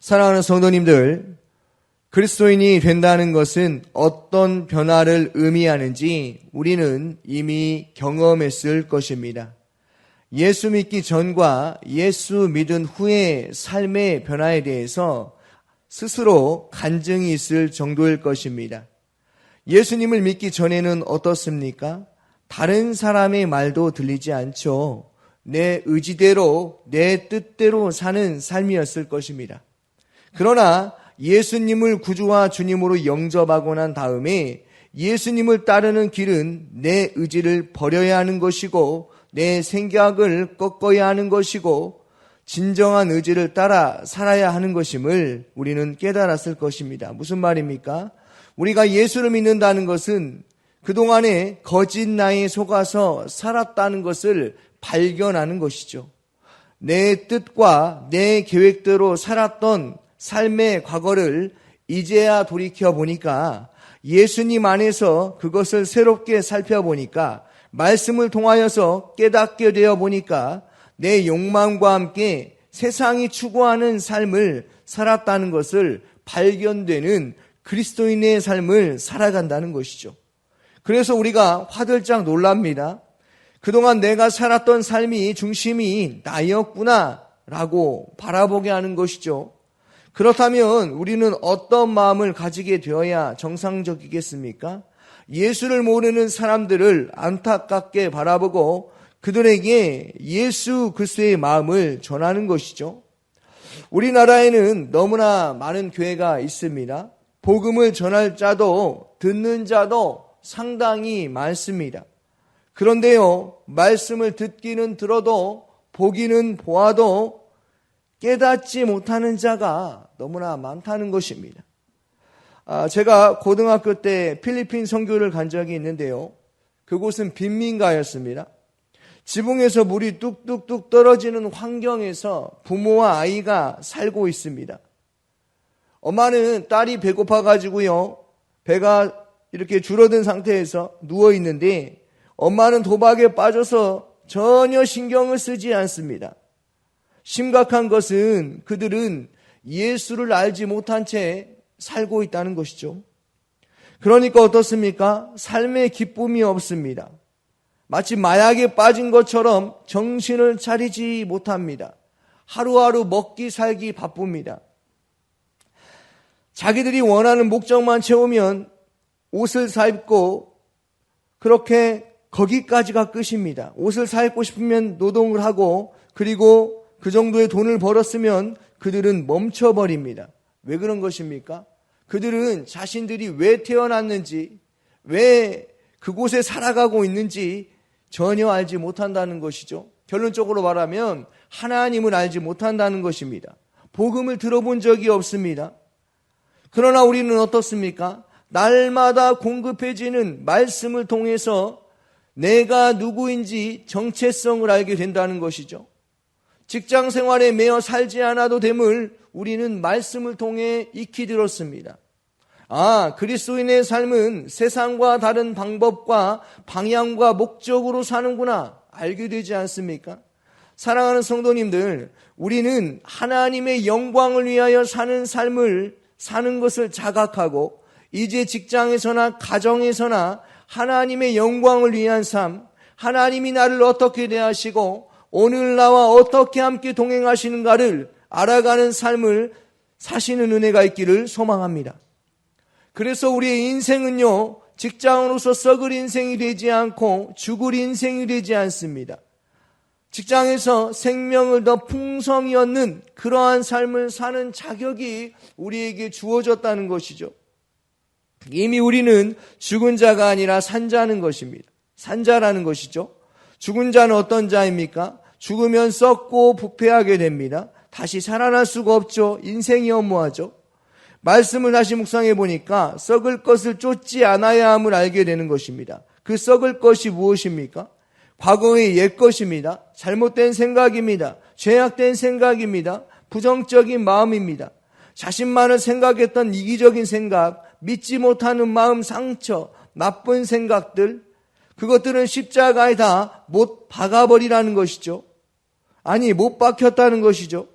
사랑하는 성도님들, 그리스도인이 된다는 것은 어떤 변화를 의미하는지 우리는 이미 경험했을 것입니다. 예수 믿기 전과 예수 믿은 후의 삶의 변화에 대해서 스스로 간증이 있을 정도일 것입니다. 예수님을 믿기 전에는 어떻습니까? 다른 사람의 말도 들리지 않죠. 내 의지대로, 내 뜻대로 사는 삶이었을 것입니다. 그러나 예수님을 구주와 주님으로 영접하고 난 다음에 예수님을 따르는 길은 내 의지를 버려야 하는 것이고 내 생각을 꺾어야 하는 것이고 진정한 의지를 따라 살아야 하는 것임을 우리는 깨달았을 것입니다. 무슨 말입니까? 우리가 예수를 믿는다는 것은 그동안에 거짓 나에 속아서 살았다는 것을 발견하는 것이죠. 내 뜻과 내 계획대로 살았던 삶의 과거를 이제야 돌이켜 보니까 예수님 안에서 그것을 새롭게 살펴보니까 말씀을 통하여서 깨닫게 되어 보니까 내 욕망과 함께 세상이 추구하는 삶을 살았다는 것을 발견되는 그리스도인의 삶을 살아간다는 것이죠. 그래서 우리가 화들짝 놀랍니다. 그동안 내가 살았던 삶이 중심이 나였구나 라고 바라보게 하는 것이죠. 그렇다면 우리는 어떤 마음을 가지게 되어야 정상적이겠습니까? 예수를 모르는 사람들을 안타깝게 바라보고 그들에게 예수 그리스도의 마음을 전하는 것이죠. 우리나라에는 너무나 많은 교회가 있습니다. 복음을 전할 자도 듣는 자도 상당히 많습니다. 그런데요, 말씀을 듣기는 들어도 보기는 보아도 깨닫지 못하는 자가 너무나 많다는 것입니다. 제가 고등학교 때 필리핀 선교를 간 적이 있는데요. 그곳은 빈민가였습니다. 지붕에서 물이 뚝뚝뚝 떨어지는 환경에서 부모와 아이가 살고 있습니다. 엄마는 딸이 배고파가지고요, 배가 이렇게 줄어든 상태에서 누워 있는데 엄마는 도박에 빠져서 전혀 신경을 쓰지 않습니다. 심각한 것은 그들은 예수를 알지 못한 채 살고 있다는 것이죠. 그러니까 어떻습니까? 삶의 기쁨이 없습니다. 마치 마약에 빠진 것처럼 정신을 차리지 못합니다. 하루하루 먹기 살기 바쁩니다. 자기들이 원하는 목적만 채우면 옷을 사입고 그렇게 거기까지가 끝입니다. 옷을 사입고 싶으면 노동을 하고 그리고 그 정도의 돈을 벌었으면 그들은 멈춰버립니다. 왜 그런 것입니까? 그들은 자신들이 왜 태어났는지, 왜 그곳에 살아가고 있는지 전혀 알지 못한다는 것이죠. 결론적으로 말하면 하나님을 알지 못한다는 것입니다. 복음을 들어본 적이 없습니다. 그러나 우리는 어떻습니까? 날마다 공급해지는 말씀을 통해서 내가 누구인지 정체성을 알게 된다는 것이죠. 직장 생활에 매여 살지 않아도 됨을 우리는 말씀을 통해 익히 들었습니다. 그리스도인의 삶은 세상과 다른 방법과 방향과 목적으로 사는구나 알게 되지 않습니까? 사랑하는 성도님들, 우리는 하나님의 영광을 위하여 사는 삶을 사는 것을 자각하고 이제 직장에서나 가정에서나 하나님의 영광을 위한 삶, 하나님이 나를 어떻게 대하시고 오늘 나와 어떻게 함께 동행하시는가를 알아가는 삶을 사시는 은혜가 있기를 소망합니다. 그래서 우리의 인생은요, 직장으로서 썩을 인생이 되지 않고 죽을 인생이 되지 않습니다. 직장에서 생명을 더 풍성히 얻는 그러한 삶을 사는 자격이 우리에게 주어졌다는 것이죠. 이미 우리는 죽은 자가 아니라 산자는 것입니다. 산자라는 것이죠. 죽은 자는 어떤 자입니까? 죽으면 썩고 부패하게 됩니다. 다시 살아날 수가 없죠. 인생이 허무하죠. 말씀을 다시 묵상해 보니까 썩을 것을 쫓지 않아야 함을 알게 되는 것입니다. 그 썩을 것이 무엇입니까? 과거의 옛 것입니다. 잘못된 생각입니다. 죄악된 생각입니다. 부정적인 마음입니다. 자신만을 생각했던 이기적인 생각, 믿지 못하는 마음 상처, 나쁜 생각들, 그것들은 십자가에 다 못 박아버리라는 것이죠. 아니, 못 박혔다는 것이죠.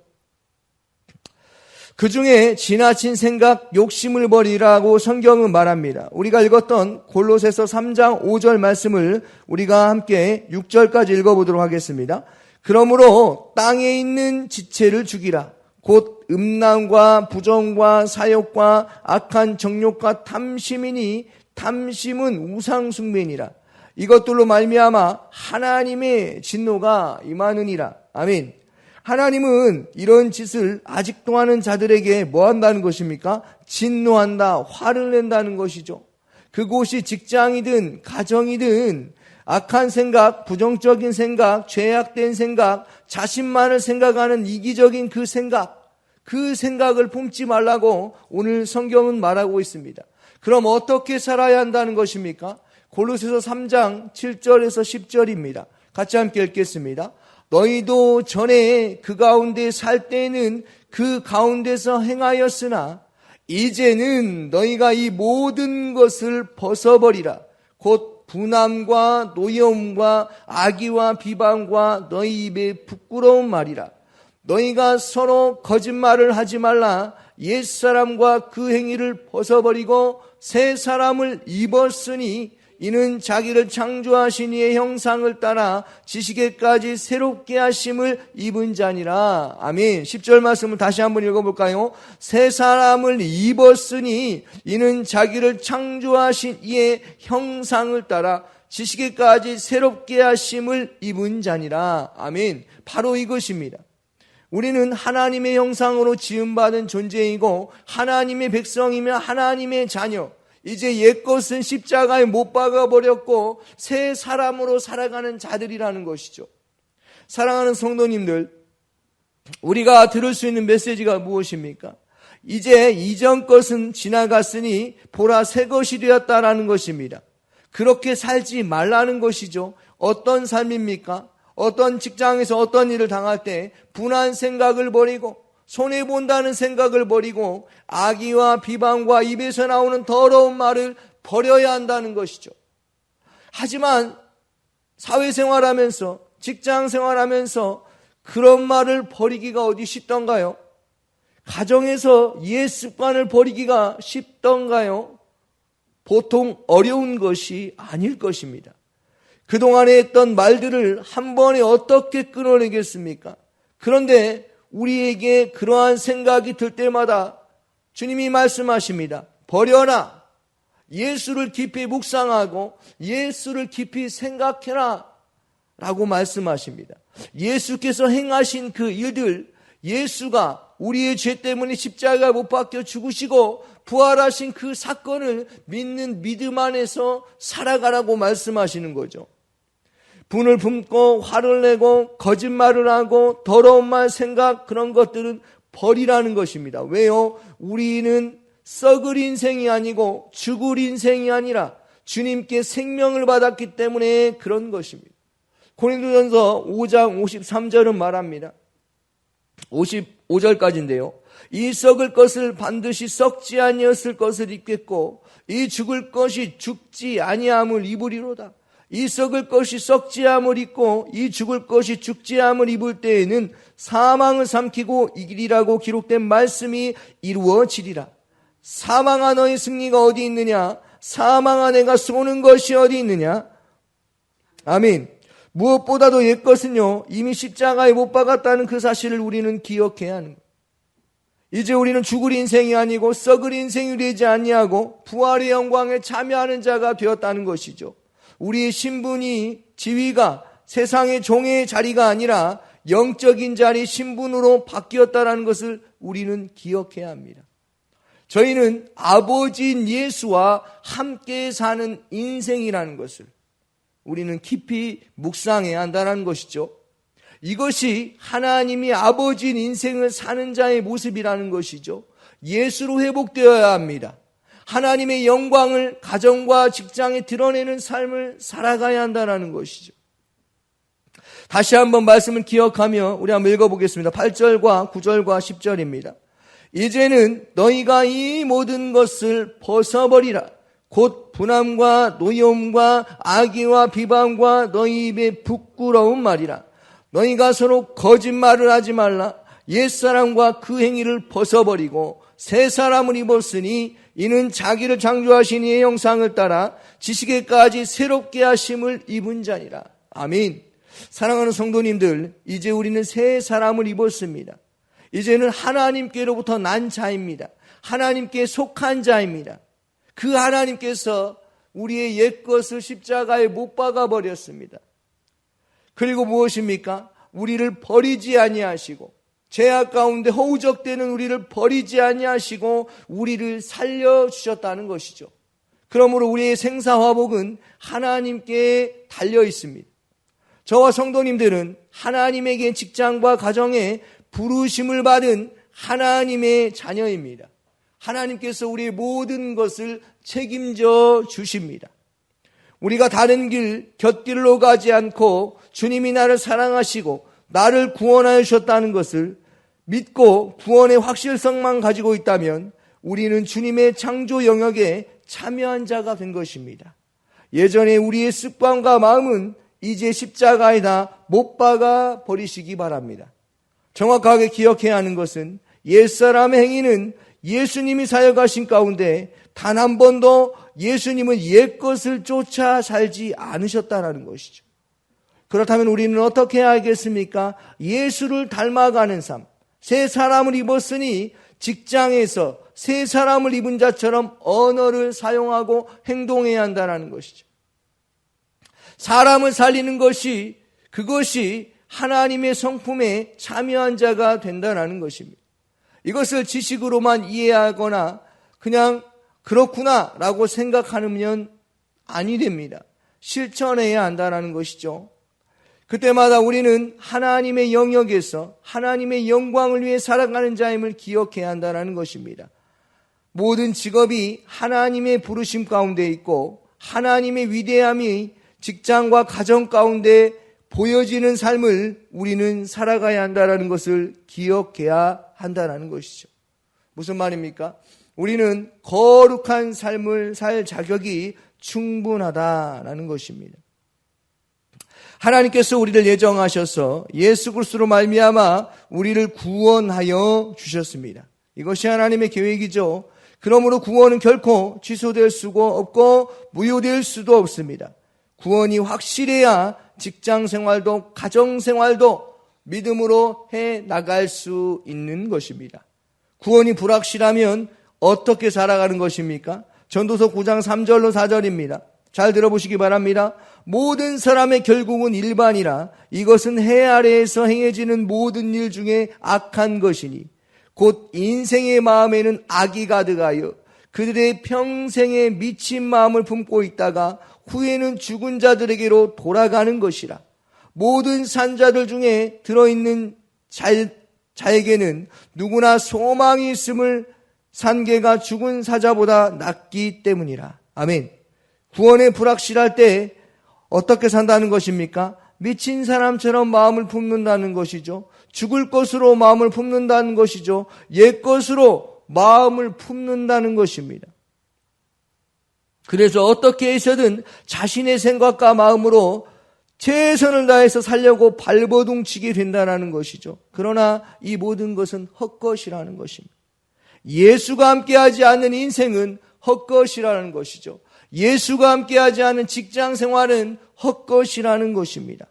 그 중에 지나친 생각, 욕심을 버리라고 성경은 말합니다. 우리가 읽었던 골로새서 3장 5절 말씀을 우리가 함께 6절까지 읽어보도록 하겠습니다. 그러므로 땅에 있는 지체를 죽이라. 곧 음란과 부정과 사욕과 악한 정욕과 탐심이니 탐심은 우상숭배니라. 이것들로 말미암아 하나님의 진노가 임하느니라. 아멘. 하나님은 이런 짓을 아직도 하는 자들에게 뭐 한다는 것입니까? 진노한다, 화를 낸다는 것이죠. 그곳이 직장이든 가정이든 악한 생각, 부정적인 생각, 죄악된 생각, 자신만을 생각하는 이기적인 그 생각을 품지 말라고 오늘 성경은 말하고 있습니다. 그럼 어떻게 살아야 한다는 것입니까? 골로새서 3장 7절에서 10절입니다. 같이 함께 읽겠습니다. 너희도 전에 그 가운데 살 때는 그 가운데서 행하였으나 이제는 너희가 이 모든 것을 벗어버리라. 곧 분함과 노여움과 악의와 비방과 너희 입에 부끄러운 말이라. 너희가 서로 거짓말을 하지 말라. 옛사람과 그 행위를 벗어버리고 새 사람을 입었으니 이는 자기를 창조하신 이의 형상을 따라 지식에까지 새롭게 하심을 입은 자니라. 아멘. 10절 말씀을 다시 한번 읽어볼까요? 새 사람을 입었으니 이는 자기를 창조하신 이의 형상을 따라 지식에까지 새롭게 하심을 입은 자니라. 아멘. 바로 이것입니다. 우리는 하나님의 형상으로 지음받은 존재이고 하나님의 백성이며 하나님의 자녀. 이제 옛것은 십자가에 못 박아버렸고 새 사람으로 살아가는 자들이라는 것이죠. 사랑하는 성도님들, 우리가 들을 수 있는 메시지가 무엇입니까? 이제 이전 것은 지나갔으니 보라 새 것이 되었다라는 것입니다. 그렇게 살지 말라는 것이죠. 어떤 삶입니까? 어떤 직장에서 어떤 일을 당할 때 분한 생각을 버리고 손해본다는 생각을 버리고 악의와 비방과 입에서 나오는 더러운 말을 버려야 한다는 것이죠. 하지만 사회생활하면서 직장생활하면서 그런 말을 버리기가 어디 쉽던가요? 가정에서 옛 습관을 버리기가 쉽던가요? 보통 어려운 것이 아닐 것입니다. 그동안에 했던 말들을 한 번에 어떻게 끊어내겠습니까? 그런데 우리에게 그러한 생각이 들 때마다 주님이 말씀하십니다. 버려라. 예수를 깊이 묵상하고 예수를 깊이 생각해라 라고 말씀하십니다. 예수께서 행하신 그 일들, 예수가 우리의 죄 때문에 십자가에 못 박혀 죽으시고 부활하신 그 사건을 믿는 믿음 안에서 살아가라고 말씀하시는 거죠. 분을 품고 화를 내고 거짓말을 하고 더러운 말 생각 그런 것들은 버리라는 것입니다. 왜요? 우리는 썩을 인생이 아니고 죽을 인생이 아니라 주님께 생명을 받았기 때문에 그런 것입니다. 고린도전서 5장 53절은 말합니다. 55절까지인데요. 이 썩을 것을 반드시 썩지 아니었을 것을 입겠고 이 죽을 것이 죽지 아니함을 입으리로다. 이 썩을 것이 썩지 함을 입고 이 죽을 것이 죽지 함을 입을 때에는 사망을 삼키고 이기리라고 기록된 말씀이 이루어지리라. 사망아 너의 승리가 어디 있느냐? 사망아 내가 쏘는 것이 어디 있느냐? 아멘. 무엇보다도 옛것은요 이미 십자가에 못 박았다는 그 사실을 우리는 기억해야 하는 거예요. 이제 우리는 죽을 인생이 아니고 썩을 인생이 되지 아니하고 부활의 영광에 참여하는 자가 되었다는 것이죠. 우리의 신분이 지위가 세상의 종의 자리가 아니라 영적인 자리 신분으로 바뀌었다는 것을 우리는 기억해야 합니다. 저희는 아버지인 예수와 함께 사는 인생이라는 것을 우리는 깊이 묵상해야 한다는 것이죠. 이것이 하나님이 아버지인 인생을 사는 자의 모습이라는 것이죠. 예수로 회복되어야 합니다. 하나님의 영광을 가정과 직장에 드러내는 삶을 살아가야 한다는 것이죠. 다시 한번 말씀을 기억하며 우리 한번 읽어보겠습니다. 8절과 9절과 10절입니다. 이제는 너희가 이 모든 것을 벗어버리라. 곧 분함과 노여움과 악의와 비방과 너희 입에 부끄러운 말이라. 너희가 서로 거짓말을 하지 말라. 옛사람과 그 행위를 벗어버리고 새 사람을 입었으니 이는 자기를 창조하신 이의 형상을 따라 지식에까지 새롭게 하심을 입은 자니라. 아멘. 사랑하는 성도님들, 이제 우리는 새 사람을 입었습니다. 이제는 하나님께로부터 난 자입니다. 하나님께 속한 자입니다. 그 하나님께서 우리의 옛것을 십자가에 못 박아 버렸습니다. 그리고 무엇입니까? 우리를 버리지 아니하시고 죄악 가운데 허우적대는 우리를 버리지 아니하시고 우리를 살려주셨다는 것이죠. 그러므로 우리의 생사화복은 하나님께 달려 있습니다. 저와 성도님들은 하나님에게 직장과 가정에 부르심을 받은 하나님의 자녀입니다. 하나님께서 우리의 모든 것을 책임져 주십니다. 우리가 다른 길, 곁길로 가지 않고 주님이 나를 사랑하시고 나를 구원하여 주셨다는 것을 믿고 구원의 확실성만 가지고 있다면 우리는 주님의 창조 영역에 참여한 자가 된 것입니다. 예전에 우리의 습관과 마음은 이제 십자가에다 못 박아 버리시기 바랍니다. 정확하게 기억해야 하는 것은 옛사람의 행위는 예수님이 사역하신 가운데 단 한 번도 예수님은 옛것을 쫓아 살지 않으셨다는 것이죠. 그렇다면 우리는 어떻게 해야 하겠습니까? 예수를 닮아가는 삶, 새 사람을 입었으니 직장에서 새 사람을 입은 자처럼 언어를 사용하고 행동해야 한다는 것이죠. 사람을 살리는 것이, 그것이 하나님의 성품에 참여한 자가 된다는 것입니다. 이것을 지식으로만 이해하거나 그냥 그렇구나 라고 생각하면 아니 됩니다. 실천해야 한다는 것이죠. 그때마다 우리는 하나님의 영역에서 하나님의 영광을 위해 살아가는 자임을 기억해야 한다는 것입니다. 모든 직업이 하나님의 부르심 가운데 있고 하나님의 위대함이 직장과 가정 가운데 보여지는 삶을 우리는 살아가야 한다는 것을 기억해야 한다는 것이죠. 무슨 말입니까? 우리는 거룩한 삶을 살 자격이 충분하다라는 것입니다. 하나님께서 우리를 예정하셔서 예수 그리스도로 말미암아 우리를 구원하여 주셨습니다. 이것이 하나님의 계획이죠. 그러므로 구원은 결코 취소될 수가 없고 무효될 수도 없습니다. 구원이 확실해야 직장 생활도 가정 생활도 믿음으로 해 나갈 수 있는 것입니다. 구원이 불확실하면 어떻게 살아가는 것입니까? 전도서 9장 3절로 4절입니다. 잘 들어보시기 바랍니다. 모든 사람의 결국은 일반이라 이것은 해 아래에서 행해지는 모든 일 중에 악한 것이니 곧 인생의 마음에는 악이 가득하여 그들의 평생에 미친 마음을 품고 있다가 후에는 죽은 자들에게로 돌아가는 것이라. 모든 산자들 중에 들어있는 자에게는 누구나 소망이 있음을 산개가 죽은 사자보다 낫기 때문이라. 아멘. 구원에 불확실할 때 어떻게 산다는 것입니까? 미친 사람처럼 마음을 품는다는 것이죠. 죽을 것으로 마음을 품는다는 것이죠. 옛것으로 마음을 품는다는 것입니다. 그래서 어떻게 해서든 자신의 생각과 마음으로 최선을 다해서 살려고 발버둥치게 된다는 것이죠. 그러나 이 모든 것은 헛것이라는 것입니다. 예수가 함께하지 않는 인생은 헛것이라는 것이죠. 예수가 함께하지 않은 직장 생활은 헛것이라는 것입니다.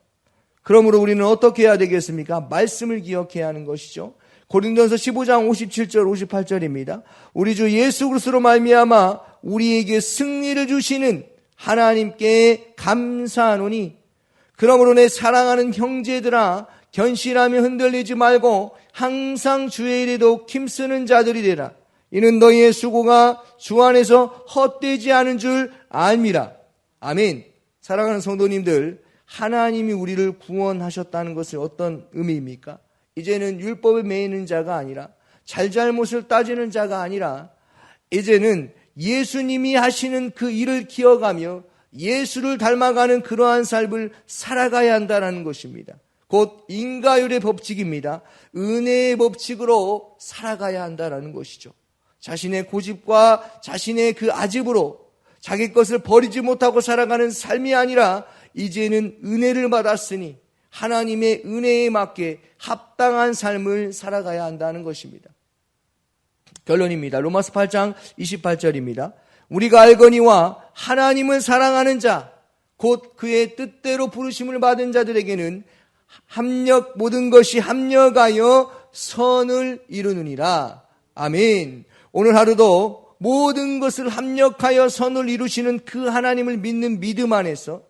그러므로 우리는 어떻게 해야 되겠습니까? 말씀을 기억해야 하는 것이죠. 고린도전서 15장 57절 58절입니다. 우리 주 예수 그리스도로 말미암아 우리에게 승리를 주시는 하나님께 감사하노니 그러므로 내 사랑하는 형제들아 견실하며 흔들리지 말고 항상 주의 일에도 힘쓰는 자들이 되라. 이는 너희의 수고가 주 안에서 헛되지 않은 줄 알미라. 아멘. 사랑하는 성도님들, 하나님이 우리를 구원하셨다는 것은 어떤 의미입니까? 이제는 율법에 매이는 자가 아니라 잘잘못을 따지는 자가 아니라 이제는 예수님이 하시는 그 일을 기억하며 예수를 닮아가는 그러한 삶을 살아가야 한다는 것입니다. 곧 인가율의 법칙입니다. 은혜의 법칙으로 살아가야 한다는 것이죠. 자신의 고집과 자신의 그 아집으로 자기 것을 버리지 못하고 살아가는 삶이 아니라 이제는 은혜를 받았으니 하나님의 은혜에 맞게 합당한 삶을 살아가야 한다는 것입니다. 결론입니다. 로마서 8장 28절입니다. 우리가 알거니와 하나님을 사랑하는 자, 곧 그의 뜻대로 부르심을 받은 자들에게는 모든 것이 합력하여 선을 이루느니라. 아멘. 오늘 하루도 모든 것을 합력하여 선을 이루시는 그 하나님을 믿는 믿음 안에서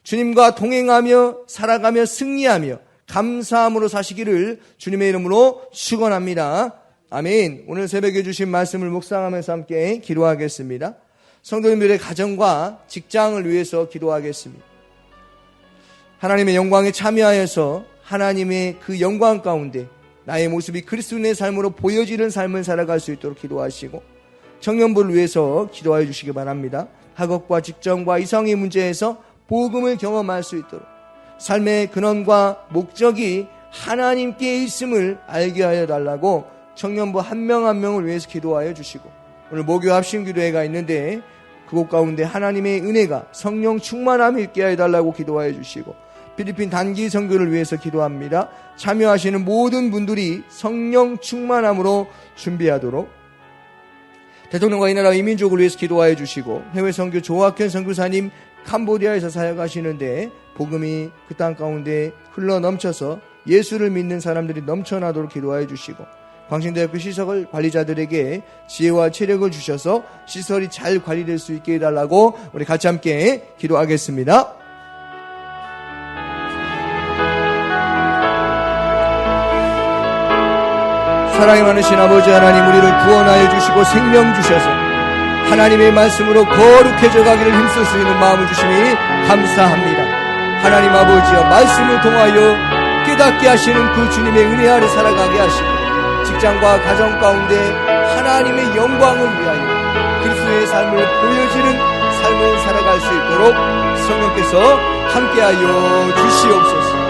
주님과 동행하며 살아가며 승리하며 감사함으로 사시기를 주님의 이름으로 축원합니다. 아멘. 오늘 새벽에 주신 말씀을 묵상하면서 함께 기도하겠습니다. 성도님들의 가정과 직장을 위해서 기도하겠습니다. 하나님의 영광에 참여하여서 하나님의 그 영광 가운데 나의 모습이 그리스도인의 삶으로 보여지는 삶을 살아갈 수 있도록 기도하시고, 청년부를 위해서 기도하여 주시기 바랍니다. 학업과 직장과 이성의 문제에서 복음을 경험할 수 있도록 삶의 근원과 목적이 하나님께 있음을 알게 하여 달라고 청년부 한 명 한 명을 위해서 기도하여 주시고, 오늘 목요 합심 기도회가 있는데 그곳 가운데 하나님의 은혜가 성령 충만함을 있게 하여 달라고 기도하여 주시고, 필리핀 단기 선교를 위해서 기도합니다. 참여하시는 모든 분들이 성령 충만함으로 준비하도록, 대통령과 이 나라 이민족을 위해서 기도하여 주시고, 해외 선교 조학현 선교사님 캄보디아에서 사역하시는데 복음이 그 땅 가운데 흘러 넘쳐서 예수를 믿는 사람들이 넘쳐나도록 기도하여 주시고, 광신대학교 시설 관리자들에게 지혜와 체력을 주셔서 시설이 잘 관리될 수 있게 해달라고 우리 같이 함께 기도하겠습니다. 사랑이 많으신 아버지 하나님, 우리를 구원하여 주시고 생명 주셔서 하나님의 말씀으로 거룩해져 가기를 힘쓸 수 있는 마음을 주시니 감사합니다. 하나님 아버지여, 말씀을 통하여 깨닫게 하시는 그 주님의 은혜 아래 살아가게 하시고, 직장과 가정 가운데 하나님의 영광을 위하여 그리스도의 삶을 보여지는 삶을 살아갈 수 있도록 성령께서 함께하여 주시옵소서.